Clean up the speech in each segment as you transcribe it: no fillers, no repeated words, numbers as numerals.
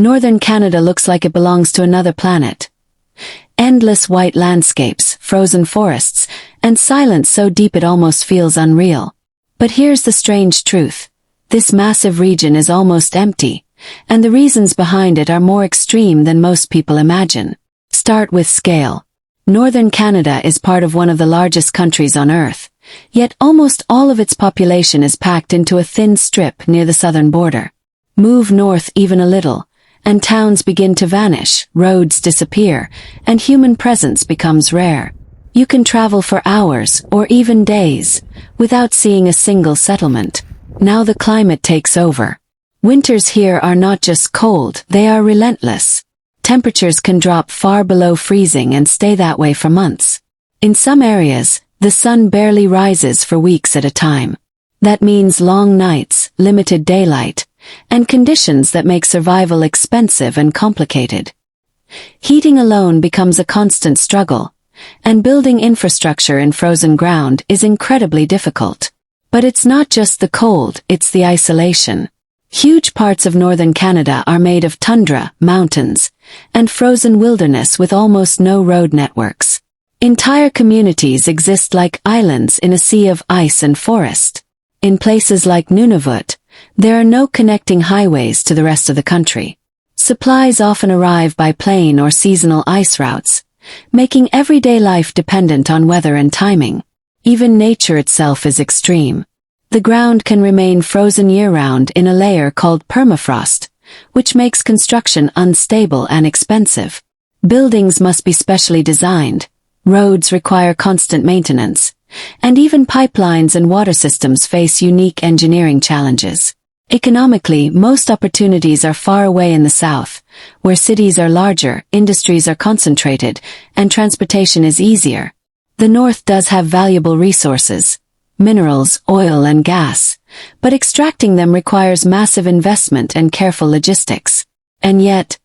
Northern Canada looks like it belongs to another planet. Endless white landscapes, frozen forests, and silence so deep it almost feels unreal. But here's the strange truth. This massive region is almost empty, and the reasons behind it are more extreme than most people imagine. Start with scale. Northern Canada is part of one of the largest countries on Earth, yet almost all of its population is packed into a thin strip near the southern border. Move north even a little, and towns begin to vanish, roads disappear, and human presence becomes rare. You can travel for hours, or even days, without seeing a single settlement. Now the climate takes over. Winters here are not just cold, they are relentless. Temperatures can drop far below freezing and stay that way for months. In some areas, the sun barely rises for weeks at a time. That means long nights, limited daylight, and conditions that make survival expensive and complicated. Heating alone becomes a constant struggle, and building infrastructure in frozen ground is incredibly difficult. But it's not just the cold, it's the isolation. Huge parts of northern Canada are made of tundra, mountains, and frozen wilderness with almost no road networks. Entire communities exist like islands in a sea of ice and forest. In places like Nunavut, there are no connecting highways to the rest of the country. Supplies often arrive by plane or seasonal ice routes, making everyday life dependent on weather and timing. Even nature itself is extreme. The ground can remain frozen year-round in a layer called permafrost, which makes construction unstable and expensive. Buildings must be specially designed, roads require constant maintenance, and even pipelines and water systems face unique engineering challenges. Economically, most opportunities are far away in the south, where cities are larger, industries are concentrated, and transportation is easier. The north does have valuable resources, minerals, oil, and gas, but extracting them requires massive investment and careful logistics. And yet,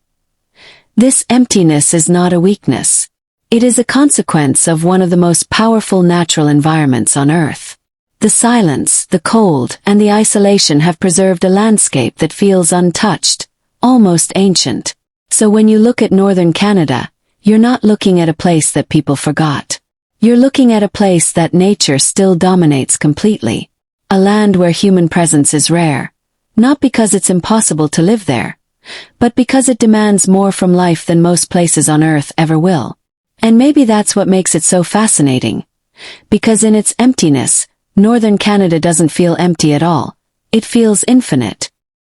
this emptiness is not a weakness. It is a consequence of one of the most powerful natural environments on Earth. The silence, the cold, and the isolation have preserved a landscape that feels untouched, almost ancient. So when you look at northern Canada, you're not looking at a place that people forgot. You're looking at a place that nature still dominates completely. A land where human presence is rare. Not because it's impossible to live there, but because it demands more from life than most places on Earth ever will. And maybe that's what makes it so fascinating. Because in its emptiness, northern Canada doesn't feel empty at all. It feels infinite.